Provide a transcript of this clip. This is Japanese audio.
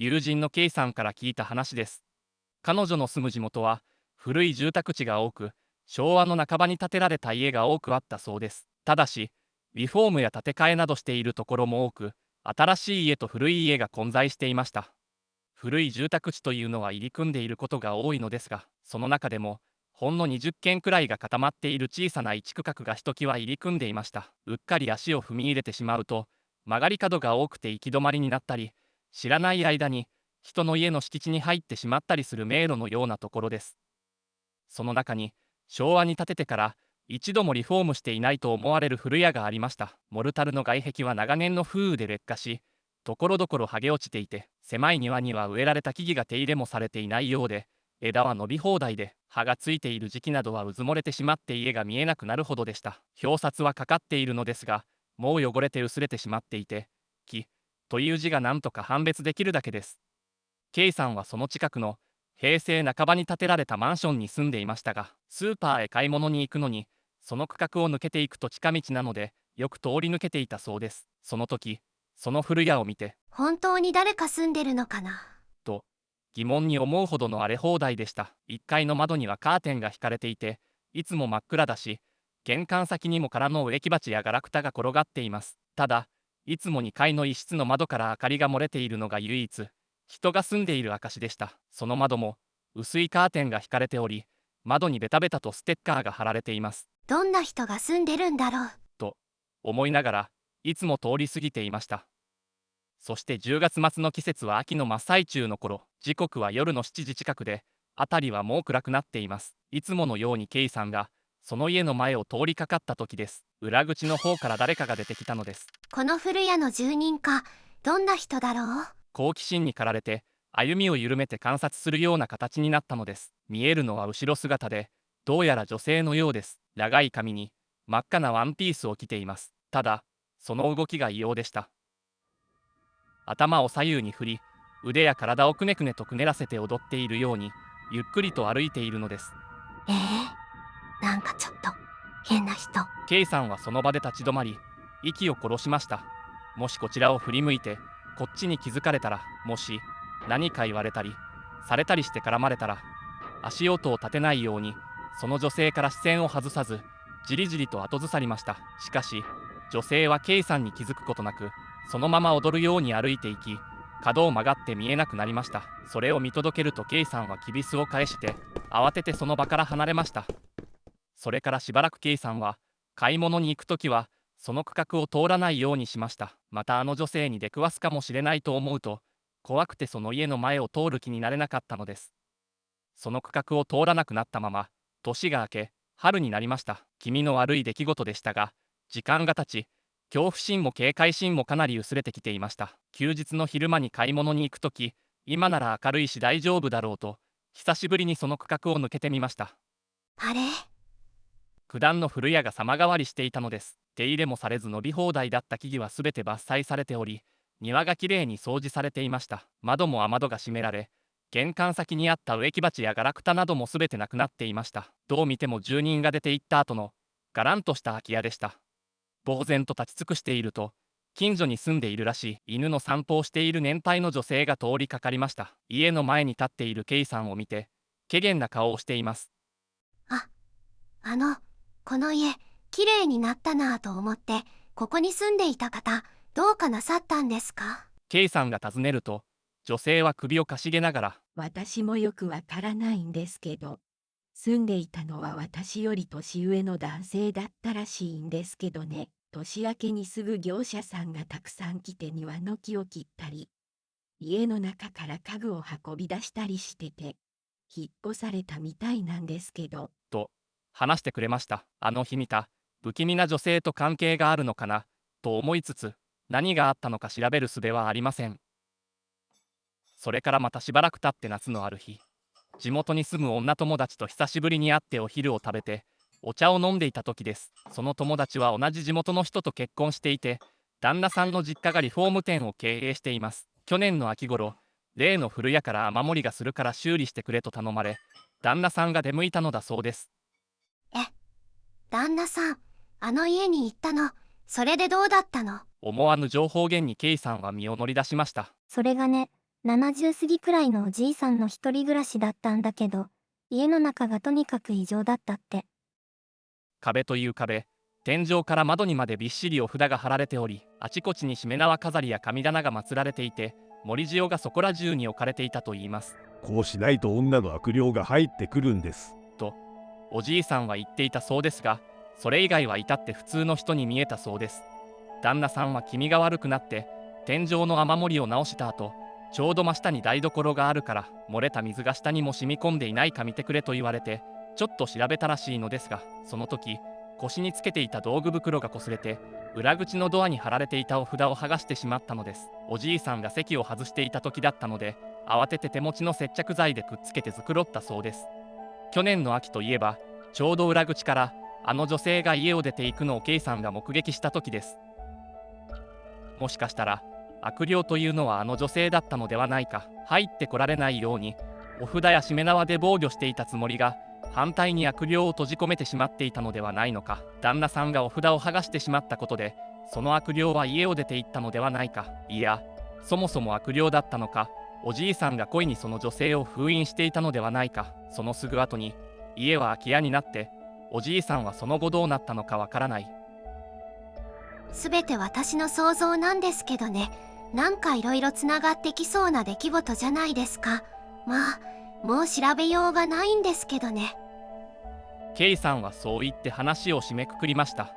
友人の K さんから聞いた話です。彼女の住む地元は古い住宅地が多く、昭和の半ばに建てられた家が多くあったそうです。ただし、リフォームや建て替えなどしているところも多く、新しい家と古い家が混在していました。古い住宅地というのは入り組んでいることが多いのですが、その中でもほんの20軒くらいが固まっている小さな一区画がひときわ入り組んでいました。うっかり足を踏み入れてしまうと、曲がり角が多くて行き止まりになったり、知らない間に人の家の敷地に入ってしまったりする迷路のようなところです。その中に、昭和に建ててから一度もリフォームしていないと思われる古家がありました。モルタルの外壁は長年の風雨で劣化し、ところどころ剥げ落ちていて、狭い庭には植えられた木々が手入れもされていないようで、枝は伸び放題で、葉がついている時期などはうずもれてしまって家が見えなくなるほどでした。表札はかかっているのですが、もう汚れて薄れてしまっていて、木という字がなんとか判別できるだけです。K さんはその近くの平成半ばに建てられたマンションに住んでいましたが、スーパーへ買い物に行くのに、その区画を抜けていくと近道なので、よく通り抜けていたそうです。その時、その古家を見て、本当に誰か住んでるのかな。と疑問に思うほどの荒れ放題でした。1階の窓にはカーテンが引かれていて、いつも真っ暗だし、玄関先にも空の植木鉢やガラクタが転がっています。ただ、いつも2階の一室の窓から明かりが漏れているのが唯一、人が住んでいる証でした。その窓も、薄いカーテンが引かれており、窓にベタベタとステッカーが貼られています。どんな人が住んでるんだろう。と思いながら、いつも通り過ぎていました。そして10月末の季節は秋の真っ最中の頃、時刻は夜の7時近くで、辺りはもう暗くなっています。いつものようにケイさんが、その家の前を通りかかった時です。裏口の方から誰かが出てきたのです。この古家の住人か。どんな人だろう。好奇心に駆られて、歩みを緩めて観察するような形になったのです。見えるのは後ろ姿で、どうやら女性のようです。長い髪に、真っ赤なワンピースを着ています。ただ、その動きが異様でした。頭を左右に振り、腕や体をくねくねとくねらせて踊っているように、ゆっくりと歩いているのです。なんかちょっと変な人。ケイさんはその場で立ち止まり、息を殺しました。もしこちらを振り向いて、こっちに気づかれたら、もし何か言われたり、されたりして絡まれたら、足音を立てないように、その女性から視線を外さず、じりじりと後ずさりました。しかし、女性はケイさんに気づくことなく、そのまま踊るように歩いていき、角を曲がって見えなくなりました。それを見届けるとケイさんはきびすを返して、慌ててその場から離れました。それからしばらくケイさんは、買い物に行くときは、その区画を通らないようにしました。またあの女性に出くわすかもしれないと思うと、怖くてその家の前を通る気になれなかったのです。その区画を通らなくなったまま、年が明け、春になりました。気味の悪い出来事でしたが、時間が経ち、恐怖心も警戒心もかなり薄れてきていました。休日の昼間に買い物に行くとき、今なら明るいし大丈夫だろうと、久しぶりにその区画を抜けてみました。あれ。九段の古家が様変わりしていたのです。手入れもされず伸び放題だった木々はすべて伐採されており、庭がきれいに掃除されていました。窓も雨戸が閉められ、玄関先にあった植木鉢やガラクタなどもすべてなくなっていました。どう見ても住人が出て行った後の、がらんとした空き家でした。呆然と立ち尽くしていると、近所に住んでいるらしい犬の散歩をしている年配の女性が通りかかりました。家の前に立っているケイさんを見て、怪げな顔をしています。あ、あの、この家、綺麗になったなぁと思って、ここに住んでいた方、どうかなさったんですか。ケイさんが尋ねると、女性は首をかしげながら、私もよくわからないんですけど、住んでいたのは私より年上の男性だったらしいんですけどね。年明けにすぐ業者さんがたくさん来て庭の木を切ったり、家の中から家具を運び出したりしてて、引っ越されたみたいなんですけど。と話してくれました。あの日見た不気味な女性と関係があるのかなと思いつつ、何があったのか調べる術はありません。それからまたしばらく経って夏のある日、地元に住む女友達と久しぶりに会ってお昼を食べて、お茶を飲んでいた時です。その友達は同じ地元の人と結婚していて、旦那さんの実家がリフォーム店を経営しています。去年の秋頃、例の古家から雨漏りがするから修理してくれと頼まれ、旦那さんが出向いたのだそうです。え、旦那さん、あの家に行ったの。それでどうだったの。思わぬ情報源にケイさんは身を乗り出しました。それがね、70過ぎくらいのおじいさんの一人暮らしだったんだけど、家の中がとにかく異常だったって。壁という壁、天井から窓にまでびっしりお札が貼られており、あちこちにしめ縄飾りや神棚が祀られていて、盛り塩がそこら中に置かれていたといいます。こうしないと女の悪霊が入ってくるんです。と、おじいさんは言っていたそうですが、それ以外は至って普通の人に見えたそうです。旦那さんは気味が悪くなって、天井の雨漏りを直した後、ちょうど真下に台所があるから、漏れた水が下にも染み込んでいないか見てくれと言われて、ちょっと調べたらしいのですが、その時、腰につけていた道具袋が擦れて、裏口のドアに貼られていたお札を剥がしてしまったのです。おじいさんが席を外していた時だったので、慌てて手持ちの接着剤でくっつけて繕ったそうです。去年の秋といえば、ちょうど裏口からあの女性が家を出ていくのを K さんが目撃した時です。もしかしたら悪霊というのはあの女性だったのではないか。入ってこられないようにお札やしめ縄で防御していたつもりが、反対に悪霊を閉じ込めてしまっていたのではないのか。旦那さんがお札を剥がしてしまったことで、その悪霊は家を出て行ったのではないか。いや、そもそも悪霊だったのか、おじいさんが故意にその女性を封印していたのではないか。そのすぐ後に家は空き家になって、おじいさんはその後どうなったのかわからない。すべて私の想像なんですけどね。なんかいろいろつながってきそうな出来事じゃないですか。まあ、もう調べようがないんですけどね。ケイさんはそう言って話を締めくくりました。